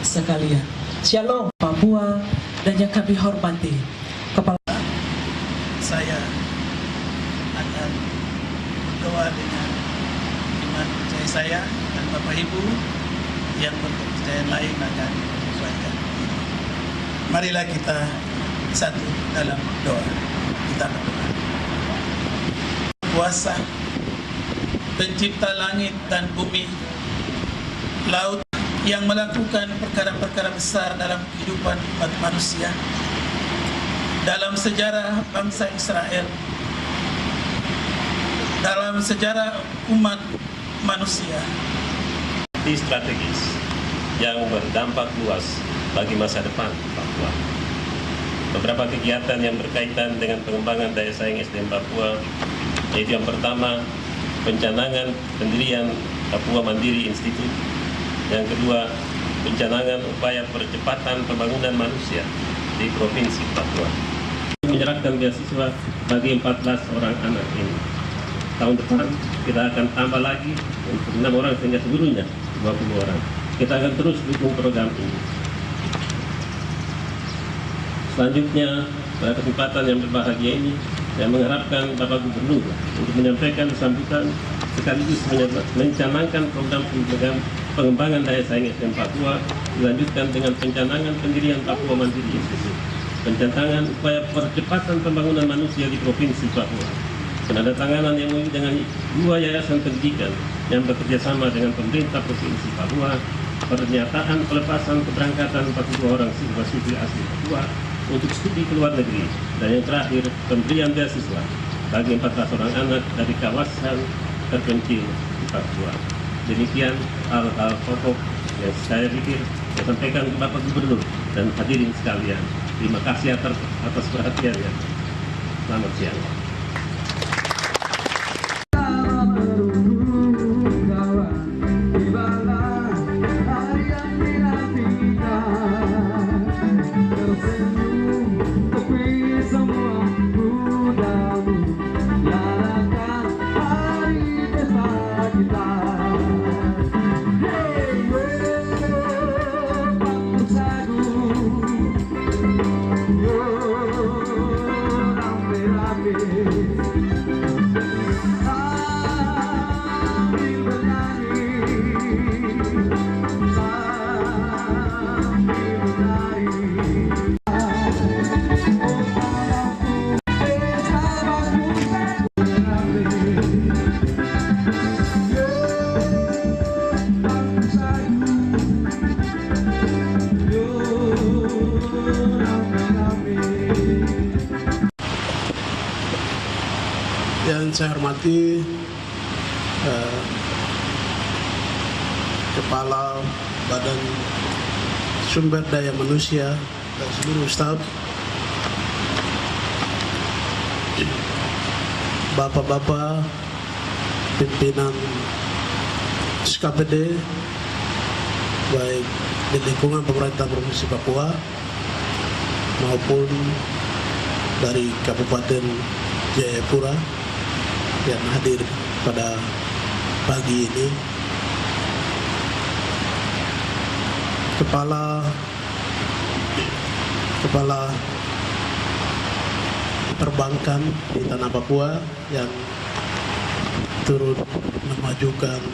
sekalian. Shalom Papua dan yang kami hormati Kepala. Saya akan berdoa dengan iman percaya saya dan Bapak Ibu yang berkepercayaan lain akan menyesuaikan. Marilah kita satu dalam doa. Kita berdoa. Kuasa pencipta langit dan bumi, laut, yang melakukan perkara-perkara besar dalam kehidupan umat manusia, dalam sejarah bangsa Israel, dalam sejarah umat manusia. Strategis yang berdampak luas bagi masa depan Papua. Beberapa kegiatan yang berkaitan dengan pengembangan daya saing SDM Papua, yaitu yang pertama, pencanangan pendirian Papua Mandiri Institute. Yang kedua, pencanangan upaya percepatan pembangunan manusia di Provinsi Papua. Menyerahkan beasiswa bagi 14 orang anak ini. Tahun depan kita akan tambah lagi untuk 6 orang sehingga seluruhnya 20 orang. Kita akan terus dukung program ini. Selanjutnya, pada kesempatan yang berbahagia ini, saya mengharapkan Bapak Gubernur untuk menyampaikan sambutan sekaligus mencanangkan program pengembangan daya saing SDM Papua dilanjutkan dengan pencanangan pendirian Papua Mandiri Institute, pencanangan upaya percepatan pembangunan manusia di Provinsi Papua, penandatanganan MOU dengan 2 yayasan pendidikan yang bekerjasama dengan pemerintah Provinsi Papua, pernyataan pelepasan keberangkatan 42 orang siswa-siswi asli Papua untuk studi ke luar negeri, dan yang terakhir pemberian beasiswa bagi 14 orang anak dari kawasan terpencil di Papua. Demikian hal-hal pokok yang saya pikir saya sampaikan ke Bapak Gubernur dan hadirin sekalian. Terima kasih atas perhatiannya. Selamat siang. Yang saya hormati Kepala Badan Sumber Daya Manusia dan seluruh staf, Bapak-bapak pimpinan SKPD baik di lingkungan pemerintah Provinsi Papua maupun dari Kabupaten Jayapura yang hadir pada pagi ini, Kepala perbankan di tanah Papua yang turut memajukan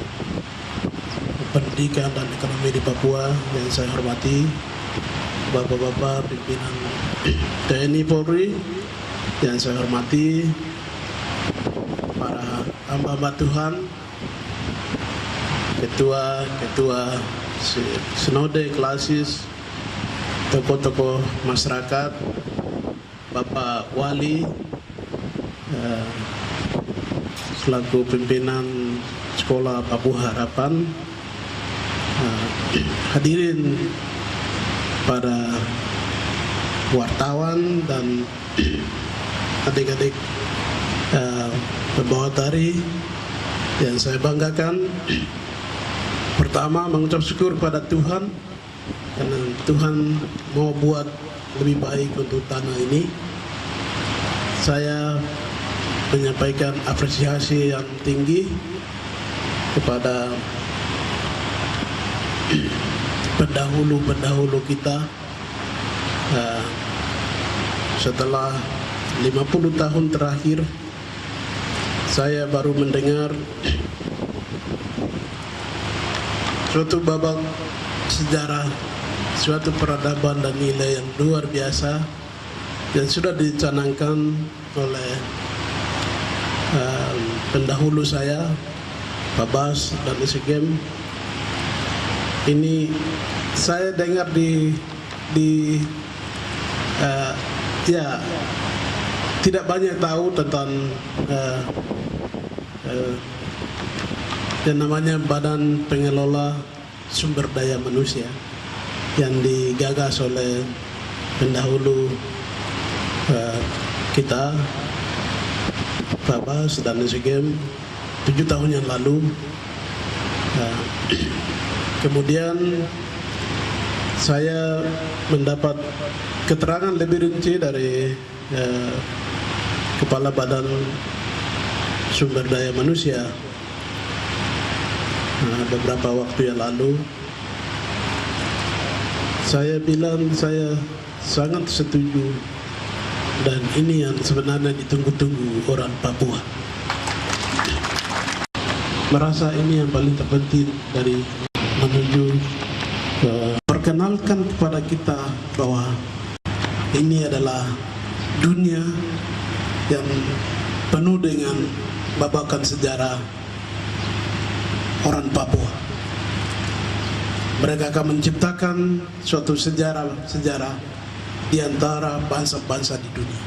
pendidikan dan ekonomi di Papua yang saya hormati, Bapak-bapak pimpinan TNI Polri yang saya hormati, para hamba-hamba Tuhan, ketua sinode klasis, tokoh-tokoh masyarakat, Bapak Wali selaku pimpinan sekolah Papua Harapan, hadirin para wartawan dan adik-adik pembawa tari yang saya banggakan. Pertama, mengucap syukur kepada Tuhan karena Tuhan mau buat lebih baik untuk tanah ini. Saya menyampaikan apresiasi yang tinggi kepada pendahulu kita. Setelah 50 tahun terakhir, saya baru mendengar suatu babak sejarah, suatu peradaban dan nilai yang luar biasa yang sudah dicanangkan oleh pendahulu saya, Pak Bas dan Isegem. Ini saya dengar ya tidak banyak tahu tentang yang namanya Badan Pengelola Sumber Daya Manusia yang digagas oleh pendahulu kita, Pak Bas dan Isegem 7 tahun yang lalu. Kemudian saya mendapat keterangan lebih rinci dari Kepala Badan Sumber Daya Manusia beberapa waktu yang lalu. Saya bilang saya sangat setuju, dan ini yang sebenarnya ditunggu-tunggu orang Papua. Merasa ini yang paling terpenting dari menuju perkenalkan kepada kita bahwa ini adalah dunia yang penuh dengan babakan sejarah orang Papua. Mereka akan menciptakan suatu sejarah di antara bangsa-bangsa di dunia.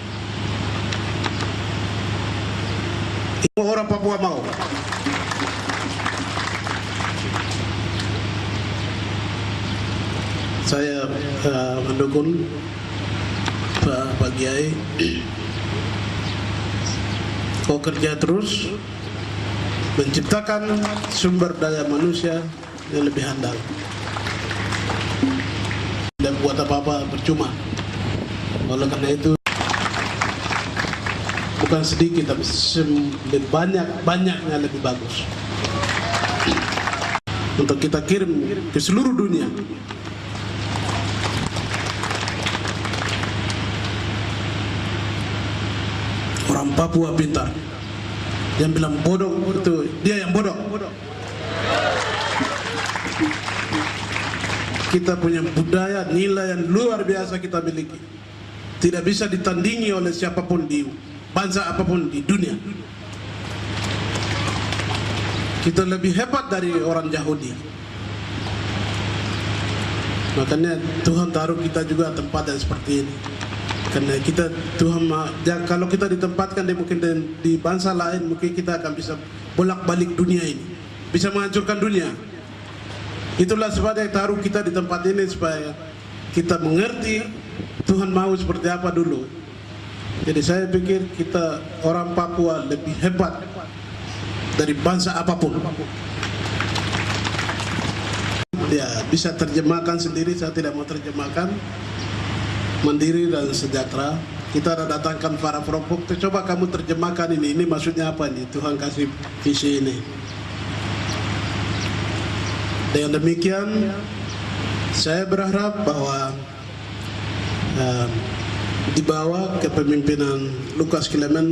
Itu orang Papua mau. Saya mendukung Pak Kiai. Kau kerja terus menciptakan sumber daya manusia yang lebih handal. Dan buat apa-apa percuma. Oleh karena itu bukan sedikit tapi banyaknya lebih bagus untuk kita kirim ke seluruh dunia. Orang Papua pintar. Yang bilang bodoh itu dia yang bodoh. Kita punya budaya, nilai yang luar biasa kita miliki. Tidak bisa ditandingi oleh siapapun di bangsa apapun di dunia. Kita lebih hebat dari orang Yahudi. Makanya Tuhan taruh kita juga tempat yang seperti ini. Karena kita Tuhan kalau kita ditempatkan mungkin di bangsa lain, mungkin kita akan bisa bolak-balik dunia ini, bisa menghancurkan dunia. Itulah sebabnya taruh kita di tempat ini supaya kita mengerti Tuhan mau seperti apa dulu. Jadi saya pikir kita orang Papua lebih hebat dari bangsa apapun. Ya bisa terjemahkan sendiri, saya tidak mau terjemahkan. Mandiri dan sejahtera. Kita ada datangkan para perokok. Coba kamu terjemahkan ini maksudnya apa nih? Tuhan kasih visi ini. Dengan demikian, saya berharap bahwa di bawah kepemimpinan Lukas Clement